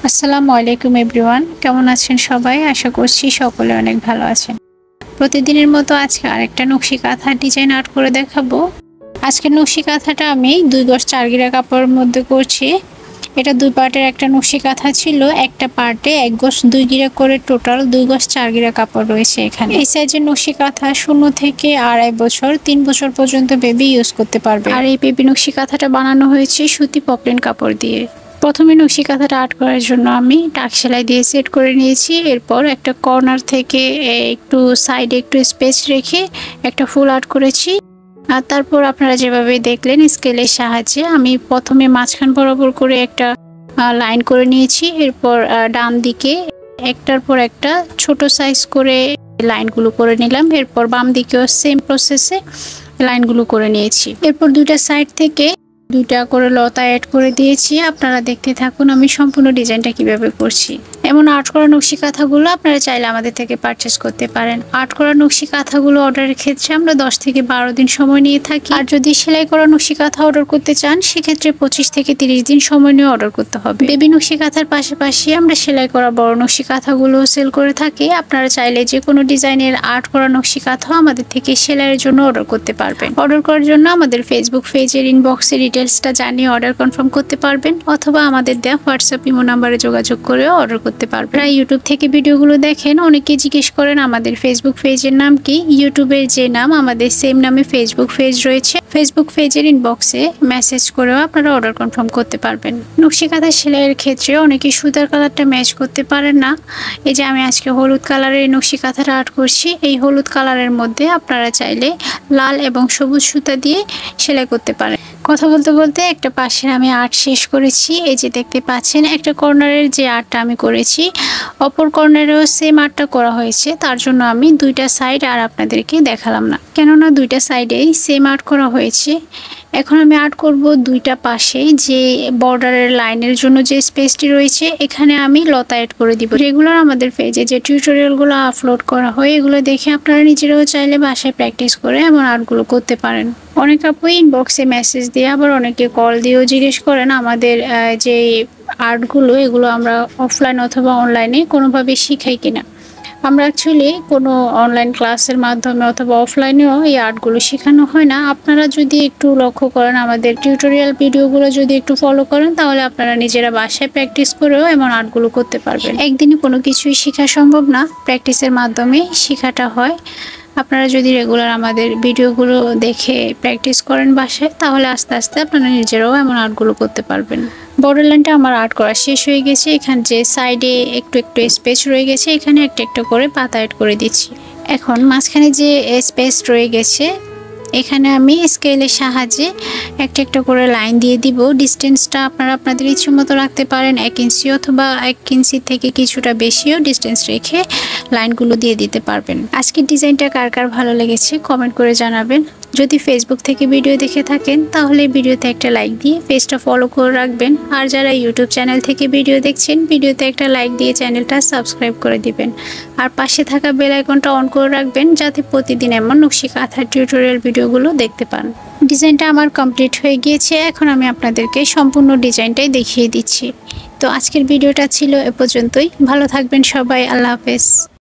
আসসালামু আলাইকুম এভরিওয়ান, কেমন আছেন সবাই? আশা করছি সকলে অনেক ভালো আছেন। প্রতিদিনের মতো আজকে আরেকটা নকশি কাঁথার ডিজাইন আর্ট করে দেখাবো। আজকের নকশি কাঁথাটা আমি 2 গজ 4 গিরা কাপড়ের মধ্যে করছি। এটা 2 পার্টের একটা নকশি কাঁথা ছিল। একটা পার্টে 1 গজ 2 গিরা করে টোটাল 2 গজ 4 গিরা কাপড় রয়েছে এখানে। এই সাইজের নকশি কাঁথা 0 থেকে 2.5 বছর 3 বছর পর্যন্ত বেবি ইউজ করতে পারবে। আর এই বেবি নকশি কাঁথাটা বানানো হয়েছে সুতি পপলিন কাপড় দিয়ে। প্রথমে নকশি কাঁথাটা আর্ট করার জন্য আমি টাক সেলাই দিয়ে সেট করে নিয়েছি। এরপর একটা কর্নার থেকে একটু সাইডে একটু স্পেস রেখে একটা ফুল আর্ট করেছি। আর তারপর আপনারা যেভাবে দেখলেন স্কেলের সাহায্যে আমি প্রথমে মাঝখান বরাবর করে একটা লাইন করে নিয়েছি। এরপর ডান দিকে একটার পর একটা ছোট সাইজ করে লাইনগুলো করে নিলাম। এরপর বাম দিকেও সেম প্রসেসে লাইনগুলো করে নিয়েছি। এরপর দুইটা সাইড থেকে দুইটা করে লতা অ্যাড করে দিয়েছি। আপনারা দেখতে থাকুন আমি সম্পূর্ণ ডিজাইনটা কিভাবে করছি। এমন আর্ট করা নকশি কাঁথাগুলো আপনারা চাইলে আমাদের থেকে পারচেস করতে পারেন। আর্ট করা নকশি কাঁথাগুলো অর্ডারের ক্ষেত্রে আমরা 10 থেকে 12 দিন সময় নিয়ে থাকি। আর যদি সেলাই করা নকশি কাঁথা অর্ডার করতে চান সেক্ষেত্রে 25 থেকে 30 দিন সময় নিয়ে অর্ডার করতে হবে। বেবি নকশি কাঁথার পাশাপাশি আমরা সেলাই করা বড় নকশি কাঁথাগুলো সেল করে থাকি। আপনারা চাইলে যে কোনো ডিজাইনের আর্ট করা নকশি কাঁথা আমাদের থেকে সেলাইয়ের জন্য অর্ডার করতে পারবেন। অর্ডার করার জন্য আমাদের ফেসবুক পেজের ইনবক্সে ডিটেলসটা জানিয়ে অর্ডার কনফার্ম করতে পারবেন, অথবা আমাদের দেওয়া হোয়াটসঅ্যাপ ইমো নাম্বারে যোগাযোগ করেও অর্ডার করতে পারবেন। ইউটিউব থেকে ভিডিওগুলো দেখেন, অনেকে জিজ্ঞেস করেন আমাদের ফেসবুক পেজের নাম কি। ইউটিউবের যে নাম আমাদের সেম নামে ফেসবুক পেজ রয়েছে। ফেসবুক পেজের ইনবক্সে মেসেজ করেও আপনারা অর্ডার কনফার্ম করতে পারবেন। নকশি কাঁথা সেলাইয়ের ক্ষেত্রে অনেকে সুতার কালারটা ম্যাচ করতে পারেন না। এই যে আমি আজকে হলুদ কালারের নকশি কাঁথাটা আর্ট করছি। এই হলুদ কালারের মধ্যে আপনারা চাইলে লাল এবং সবুজ সুতা দিয়ে সেলাই করতে পারেন। কথা বলতে বলতে একটা পাশের আমি আর্ট শেষ করেছি। এই যে দেখতে পাচ্ছেন একটা কর্নারের যে আর্টটা আমি করেছি, অপর কর্নারেও সেম আর্টটা করা হয়েছে। তার জন্য আমি দুইটা সাইড আর আপনাদেরকে দেখালাম না, কেননা দুইটা সাইডেই সেম আর্ট করা হয়েছে। এখন আমি আর্ট করব দুইটা পাশে যে বর্ডারের লাইনের জন্য যে স্পেসটি রয়েছে, এখানে আমি লতা অ্যাড করে দিব। রেগুলার আমাদের পেজে যে টিউটোরিয়ালগুলো আপলোড করা হয় এগুলো দেখে আপনারা নিজেরাও চাইলে বাসায় প্র্যাকটিস করে এমন আর্টগুলো করতে পারেন। অনেক আপুই ইনবক্সে মেসেজ দিয়ে আবার অনেকে কল দিয়েও জিজ্ঞেস করেন আমাদের যে আর্টগুলো এগুলো আমরা অফলাইন অথবা অনলাইনে কোনোভাবে শিখাই কিনা। আমরা অ্যাকচুয়ালি কোনো অনলাইন ক্লাসের মাধ্যমে অথবা অফলাইনেও এই আর্টগুলো শেখানো হয় না। আপনারা যদি একটু লক্ষ্য করেন আমাদের টিউটোরিয়াল ভিডিওগুলো যদি একটু ফলো করেন তাহলে আপনারা নিজেরা বাসায় প্র্যাকটিস করেও এমন আর্টগুলো করতে পারবেন। একদিনে কোনো কিছুই শেখা সম্ভব না, প্র্যাকটিসের মাধ্যমে শেখাটা হয়। আপনারা যদি রেগুলার আমাদের ভিডিওগুলো দেখে প্র্যাকটিস করেন বাসায় তাহলে আস্তে আস্তে আপনারা নিজেরাও এমন আর্টগুলো করতে পারবেন। বর্ডার লাইনটা আমার আর্ট করা শেষ হয়ে গেছে। এখানে যে সাইডে একটু একটু স্পেস রয়ে গেছে এখানে একটা একটা করে পাতা অ্যাড করে দিচ্ছি। এখন মাঝখানে যে স্পেস রয়ে গেছে এখানে আমি স্কেলের সাহায্যে একটা একটা করে লাইন দিয়ে দিব। ডিস্টেন্সটা আপনারা আপনাদের ইচ্ছে মতো রাখতে পারেন, 1 ইঞ্চি অথবা 1 ইঞ্চি থেকে কিছুটা বেশিও ডিস্টেন্স রেখে লাইনগুলো দিয়ে দিতে পারবেন। আজকের ডিজাইনটা কার কার ভালো লেগেছে কমেন্ট করে জানাবেন। যদি ফেসবুক থেকে ভিডিও দেখে থাকেন তাহলে ভিডিওতে একটা লাইক দিয়ে পেজটা ফলো করে রাখবেন। আর যারা ইউটিউব চ্যানেল থেকে ভিডিও দেখছেন ভিডিওতে একটা লাইক দিয়ে চ্যানেলটা সাবস্ক্রাইব করে দিবেন। আর পাশে থাকা বেল আইকনটা অন করে রাখবেন যাতে প্রতিদিন এমন নকশি কাঁথার টিউটোরিয়াল ভিডিওগুলো দেখতে পান। ডিজাইনটা আমার কমপ্লিট হয়ে গিয়েছে। এখন আমি আপনাদেরকে সম্পূর্ণ ডিজাইনটাই দেখিয়ে দিচ্ছি। তো আজকের ভিডিওটা ছিল এ পর্যন্তই। ভালো থাকবেন সবাই, আল্লাহ হাফেজ।